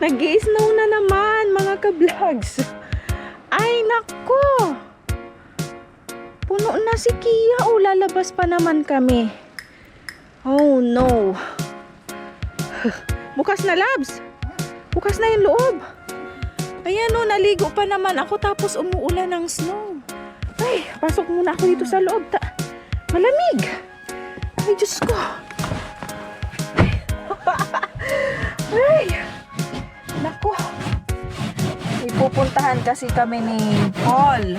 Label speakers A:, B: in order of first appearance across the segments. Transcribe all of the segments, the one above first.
A: Nag-i-snow na naman mga ka-vlogs. Ay nako. Puno na si Kia. Oh, lalabas pa naman kami. Oh no. Bukas na, Labs. Bukas na yung loob. Ayan o, naligo pa naman ako tapos umuulan ng snow. Ay, pasok muna ako dito sa loob. Malamig. Ay, Diyos ko. Ay, nako. Ipupuntahan kasi kami ni Paul.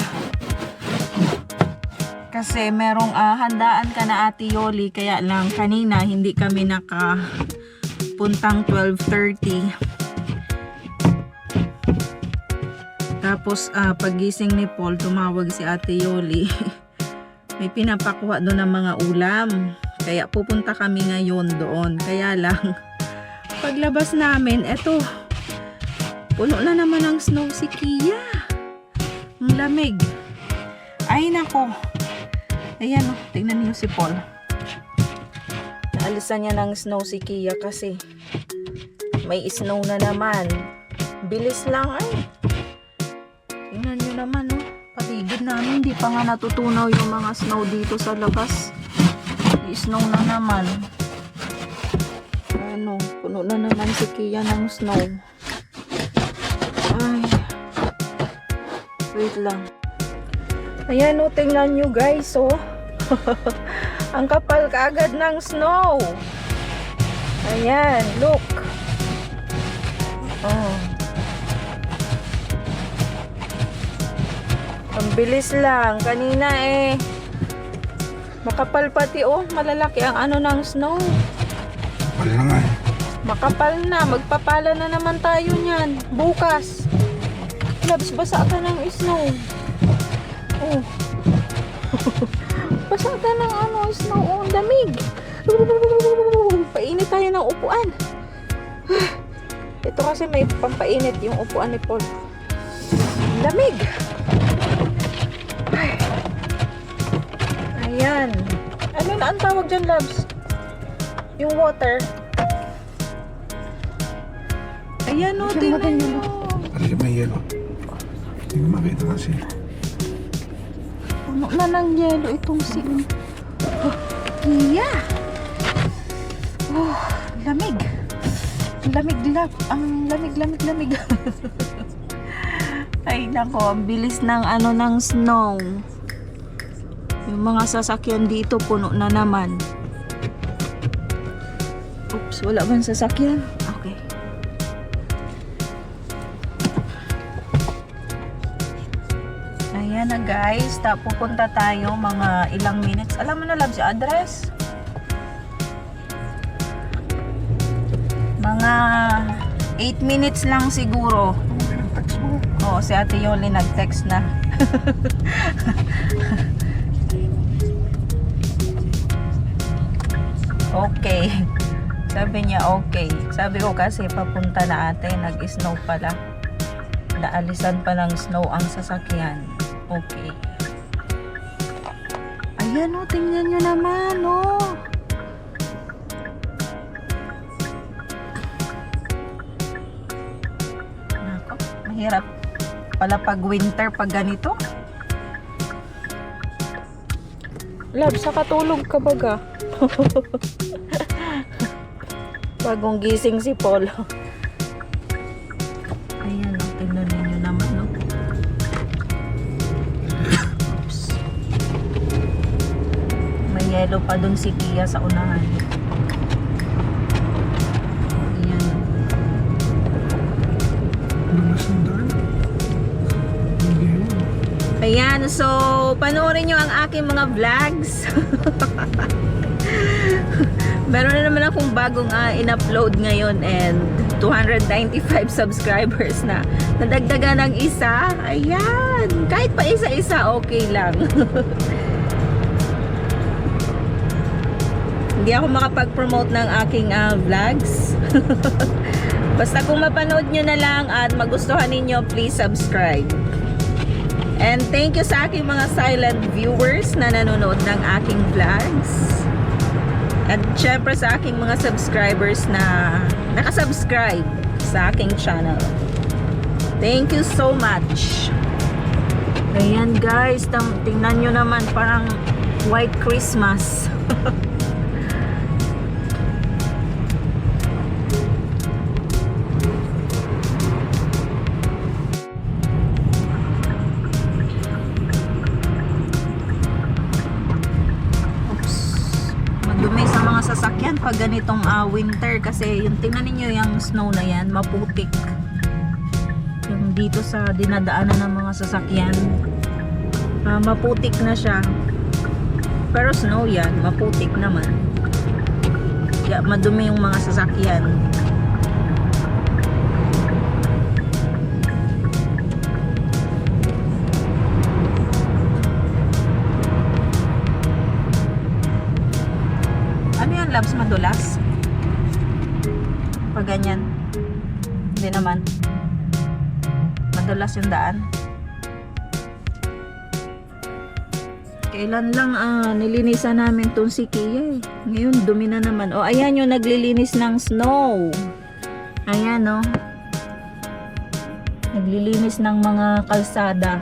A: Kasi merong handaan ka na Ate Yoli. Kaya lang kanina hindi kami nakapuntang 12:30. Tapos pagising ni Paul, tumawag si Ate Yoli. May pinapakuha doon ng mga ulam. Kaya pupunta kami ngayon doon. Kaya lang, paglabas namin, eto, puno na naman ng snow si Kia. Ang lamig. Ay nako. Ayan o, tingnan niyo si Paul. Naalisan niya ng snow si Kia kasi may snow na naman. Bilis lang ay. Tingnan niyo naman o. Paligid namin, hindi pa nga natutunaw yung mga snow dito sa labas. I-snow na naman. Ano, puno na naman si Kia ng snow. Ay. Wait lang. Ayan o, tingnan nyo guys o. Ang kapal kaagad ng snow. Ayan, look. Oh. Ang bilis lang. Kanina makapal pati oh. Malalaki ang ano ng snow.
B: Wala na nga eh.
A: Makapal na. Magpapala na naman tayo niyan. Bukas. Labs, basa ka ng snow. Oh. Basa ka ng snow. Oh, damig. Painit tayo ng upuan. Ito kasi may pampainit yung upuan ni Paul. Damig. Ay. Ayan. Ano na ang tawag dyan, Labs? Yung water. Ayan o, tingnan nyo.
B: Kasi may yelo. Hindi ko makita kasi.
A: Puno na ng yelo itong Kia. Oh, lamig. Ang lamig. Ay nako, ang bilis ng ng snow. Yung mga sasakyan dito puno na naman. Oops, wala bang sasakyan? Okay. Ayan na guys, pupunta tayo mga ilang minutes. Alam mo na, Labs, yung address? Mga 8 minutes lang siguro.
B: May nag-text mo.
A: Oo, si Ate Yoli nag-text na. Okay. Sabi niya okay. Sabi ko kasi papunta na ate, nag-snow pala. Naalisan pa ng snow ang sasakyan. Okay. Ayan o, tingnan nyo naman o. Nako, mahirap pala pag winter pag ganito. Lab, sa katulog ka baga? Bagong gising si Paul. Ayan o, tingnan ninyo naman o. Oops. May yellow pa dun si Kia sa unahan. Ayan.
B: Lumas ng daan. Hindi yun.
A: Ayan, so panoorin nyo ang aking mga vlogs. Meron na naman akong bagong in-upload ngayon and 295 subscribers na. Nadagdagan ng isa. Ayan. Kahit pa isa-isa, okay lang. Hindi ako makapag-promote ng aking vlogs. Basta kung mapanood nyo na lang at magustuhan ninyo, please subscribe. And thank you sa aking mga silent viewers na nanonood ng aking vlogs. At syempre sa aking mga subscribers na nakasubscribe sa aking channel. Thank you so much. Ayan guys, tingnan nyo naman, parang white Christmas. Madumi sa mga sasakyan pag ganitong winter kasi yung tingnan niyo yung snow na yan, maputik. Yung dito sa dinadaanan ng mga sasakyan, maputik na siya. Pero snow yan, maputik naman. Kaya madumi yung mga sasakyan. Ano yan, Labs? Madulas? Pag ganyan? Hindi naman. Madulas yung daan. Kailan lang nilinisan namin tong si Kia eh. Ngayon dumi na naman. O ayan yung naglilinis ng snow. Ayan o. Naglilinis ng mga kalsada.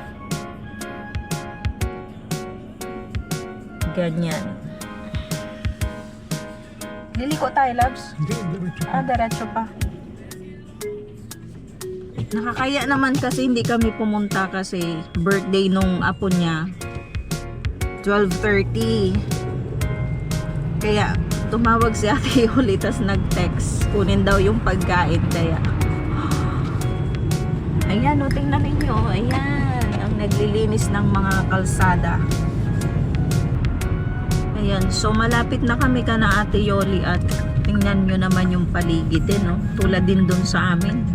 A: Ganyan. Liliko tayo, Labs?
B: Hindi, diretso.
A: Diretso pa. Nakakaya naman kasi hindi kami pumunta kasi birthday nung apo niya. 12:30. Kaya tumawag si Ate Yoli tas nag-text. Kunin daw yung pagkain kaya. Ayan o, tingnan ninyo. Ayan, ang naglilinis ng mga kalsada. Ayan, so malapit na kami kana Ate Yoli at tingnan nyo naman yung paligid din, no? Tulad din dun sa amin.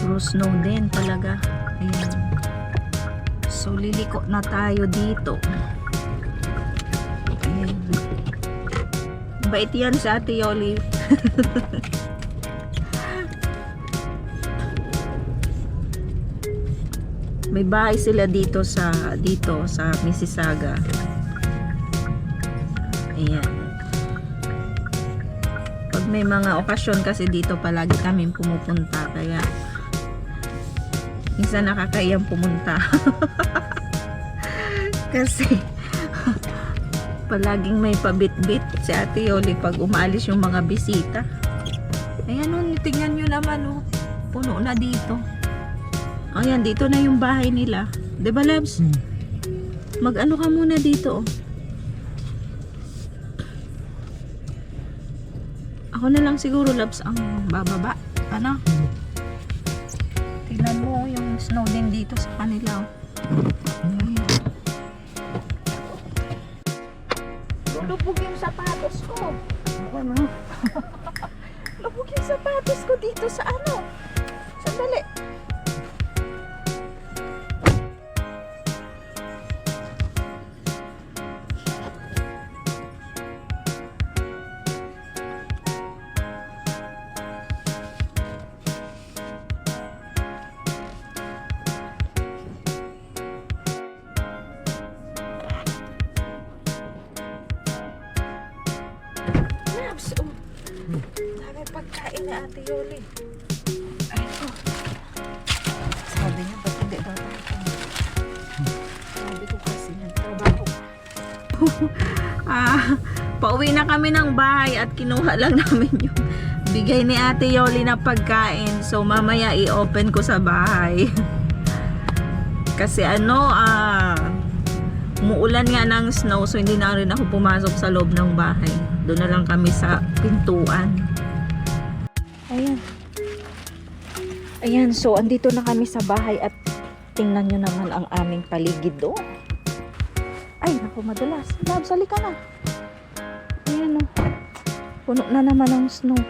A: Puro snow din talaga. Ayan. So liliko na tayo dito. Ayan. Bait yan sa Ate Yoli. May bahay sila dito sa Mississauga. Ayan. Pag may mga okasyon kasi dito palagi kami pumupunta kaya minsan nakakayang pumunta. Kasi palaging may pabit-bit si Ate Yoli pag umaalis yung mga bisita. Ayan o, tingnan nyo naman o. Puno na dito. Ayan, dito na yung bahay nila. Diba, Labs? Mag-ano ka muna dito o. Ako na lang siguro, Labs, ang bababa. Ano? Tignan mo yung snow din dito sa kanila. Lubog yung sapatos ko.
B: Ano?
A: Lubog yung sapatos ko dito sa ano. Sandali. Labs, oh. Dami pagkain ni Ate Yoli. Ay, oh. Sabi niya, ba't hindi daw tayo? Sabi ko kasi nagtrabaho. Pauwi na kami ng bahay at kinuha lang namin yung bigay ni Ate Yoli na pagkain. So, mamaya i-open ko sa bahay. Kasi umuulan nga ng snow so hindi na rin ako pumasok sa loob ng bahay. Doon na lang kami sa pintuan. Ayan. Ayan, so andito na kami sa bahay at tingnan nyo naman ang aming paligid doon. Ay, naku, madulas. Labs, halika na. Ayan o. Puno na naman ang snow.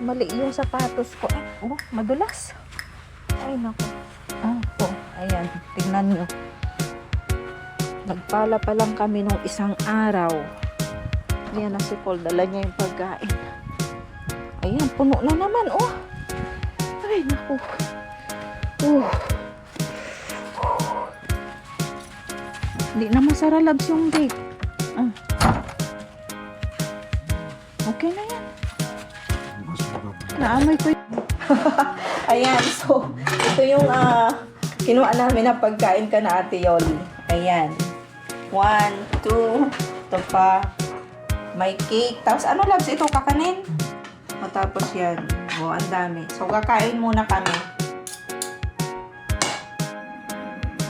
A: Mali yung sapatos ko. Ay, madulas. Ay, naku. Ayan, tingnan nyo. Nagpala pa lang kami nung isang araw. Ayan na si Paul, dala niya yung pagkain. Ayan, puno na naman, oh. Ay, naku. Hindi na masara, Labs, yung gate. Okay na yan. Naamoy ko Ayan, so, ito yung kinuha namin na pagkain ka na Ate Yoli. Ayan. 1, 2, ito pa. May cake. Tapos ano, Labs? Ito, kakanin. Matapos yan. O, ang dami. So, kakain muna kami.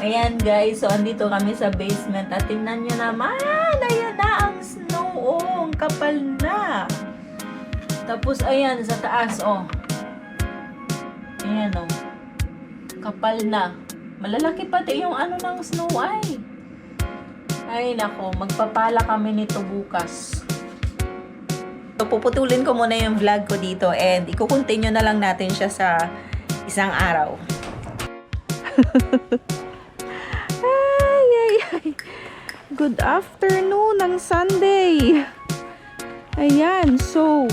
A: Ayan, guys. So, andito kami sa basement. At tingnan nyo naman. Ayan na ang snow. Oh, ang kapal na. Tapos, ayan, sa taas, oh. Ayan, oh. Kapal na. Malalaki pati yung ano ng snow ay. Ay, nako. Magpapala kami nito bukas. So, puputulin ko muna yung vlog ko dito and ikukontinue na lang natin siya sa isang araw. Ay. Good afternoon ng Sunday. Ayan, so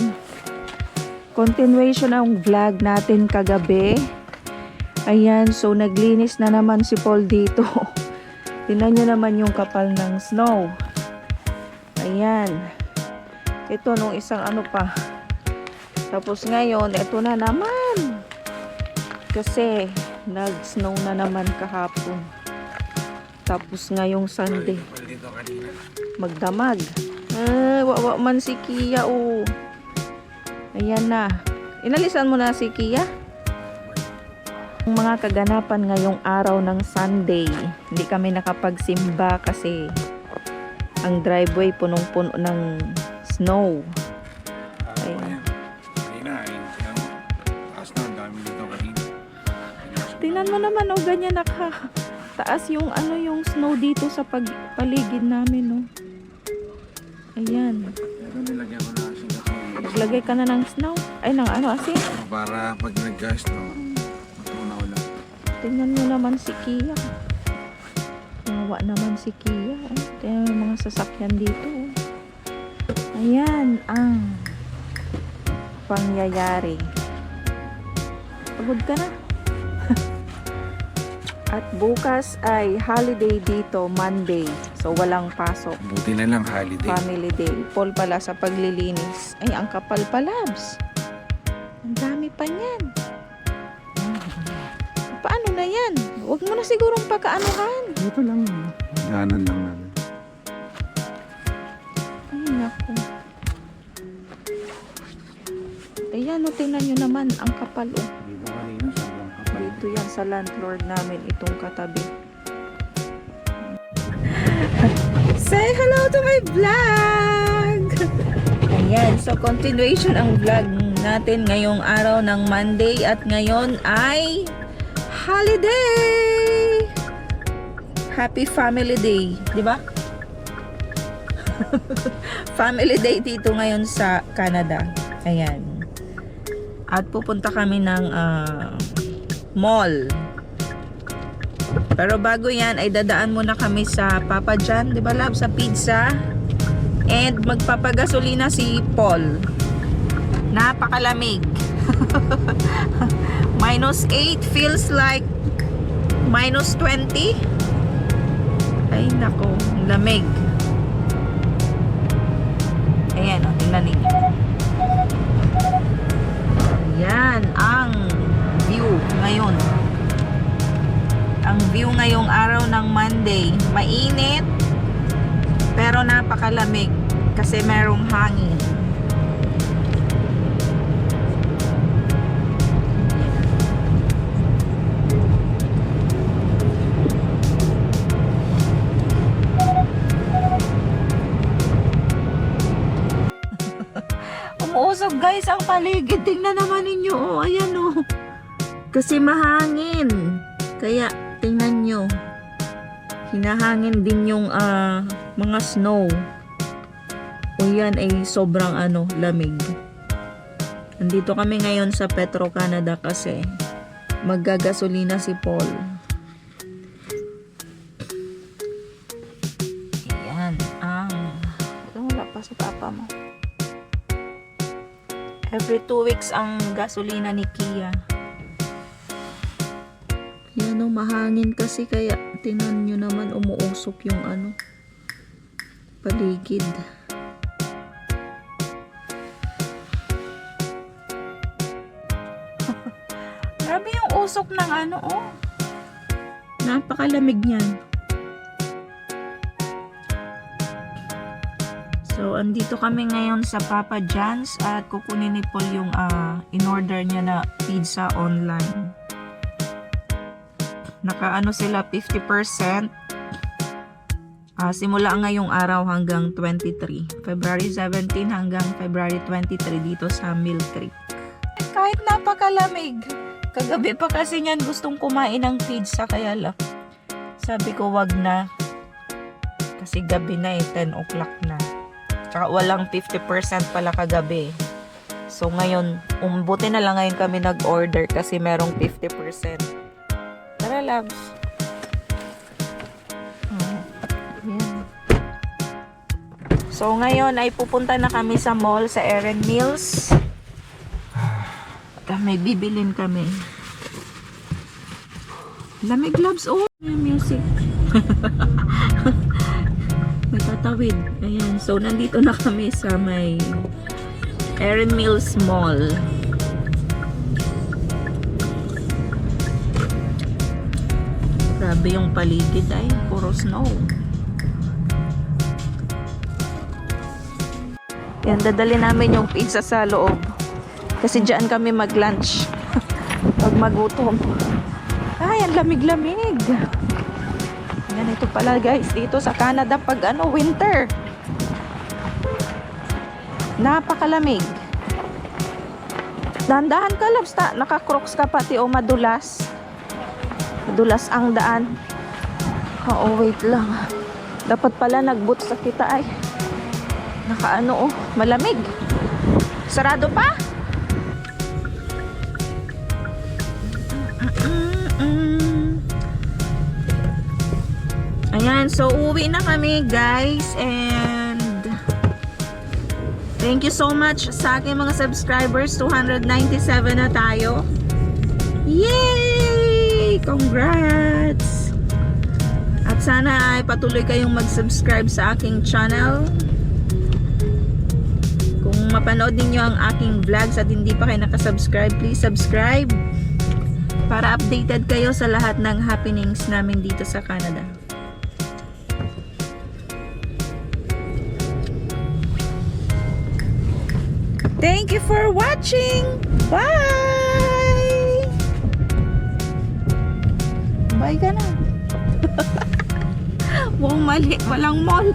A: continuation ang vlog natin kagabi. Ayan, so naglinis na naman si Paul dito. Tingnan nyo naman yung kapal ng snow. Ayan. Ito nung isang ano pa. Tapos ngayon, ito na naman. Kasi nag-snow na naman kahapon. Tapos ngayong Sunday. Magdamag. Wawa man si Kia, oh. Ayan na. Inalisan mo na si Kia? Ang mga kaganapan ngayong araw ng Sunday. Hindi kami nakapagsimba kasi ang driveway punong-puno ng snow. Ayan. Tingnan mo naman, oh, ganyan nakataas yung ano yung snow dito sa paligid namin, oh. Ayan. Naglagay ka na ng snow? Ay, ng ano, asin?
B: Para pag nag-gas, no, matunaw lang.
A: Tingnan mo naman si Kia. Nawa naman si Kia. Oh. Tingnan mo yung mga sasakyan dito, oh. Ayan ang pangyayari. Pagod ka na. At bukas ay holiday dito, Monday. So, walang pasok.
B: Buti na lang holiday.
A: Family day. Paul pala sa paglilinis. Ay, ang kapal pa, Labs. Ang dami pa niyan. Paano na yan? Huwag mo na sigurong pagkaanuhan.
B: Dito lang. Ganan lang namin.
A: Ay, naku. Ayan, o, tingnan nyo naman. Ang kapal, o.
B: Dito kanina, sobrang kapal.
A: Dito yan sa landlord namin, itong katabi. Say hello to my vlog! Ayan, so continuation ang vlog natin ngayong araw ng Monday at ngayon ay holiday! Happy Family Day, di ba? Family Day dito ngayon sa Canada. Ayan. At pupunta kami ng mall. Pero bago yan ay dadaan muna kami sa Papa John, di ba, Lab? Sa pizza. And magpapagasolina si Paul. Napakalamig. -8 feels like -20. Ay nako, lamig. Ayan, o, tingnan ninyo. Yan ang view ngayon. Ang view ngayong araw ng Monday. Mainit, pero napakalamig kasi merong hangin. Umuusog, guys, ang paligid. Tingnan naman ninyo. Oh, ayan, oh. Kasi mahangin. Kaya tingnan nyo, hinahangin din yung mga snow. O yan ay sobrang lamig. Nandito kami ngayon sa Petro Canada kasi maggagasolina si Paul. Ayan wala pa sa papa mo. Every 2 weeks ang gasolina ni Kia. Yan o, mahangin kasi kaya tingnan nyo naman umuusok yung paligid. usok ng ano, oh. Napakalamig niyan. So, andito kami ngayon sa Papa John's at kukunin ni Paul yung in-order niya na pizza online. Nakaano sila 50%. Simula ngayong araw hanggang 23. February 17 hanggang February 23 dito sa Mill Creek. Kahit napakalamig. Kagabi pa kasi niyan gustong kumain ng pizza kaya lang. Sabi ko wag na. Kasi gabi na 10 o'clock na. Tsaka walang 50% pala kagabi. So ngayon, buti na lang ngayon kami nag-order kasi merong 50%. Tara, loves. Ayan. So ngayon ay pupunta na kami sa mall sa Erin Mills. May bibilin kami. Lamig, loves. Oh, may music. May tatawid. Ayan. So, nandito na kami sa may Erin Mills Mall. Grabe yung paligid ay. Puro snow. Yan, dadali namin yung pizza sa loob. Kasi dyan kami mag-lunch. Pag magutom. Ay, ang lamig-lamig. Ganito pala guys, dito sa Canada pag winter. Napakalamig. Dahan-dahan ka, loves. Naka-crocs ka pati o madulas. Madulas ang daan. Oo, wait lang. Dapat pala nag-boots sa kita ay. Naka-ano, malamig. Sarado pa? Ayan, so uwi na kami guys and thank you so much sa aking mga subscribers. 297 na tayo. Yay! Congrats! At sana ay patuloy kayong mag-subscribe sa aking channel. Kung mapanood ninyo ang aking vlogs at hindi pa kayo nakasubscribe, please subscribe para updated kayo sa lahat ng happenings namin dito sa Canada. Thank you for watching. Bye! Bye ka na. Wow, mali. Walang mall.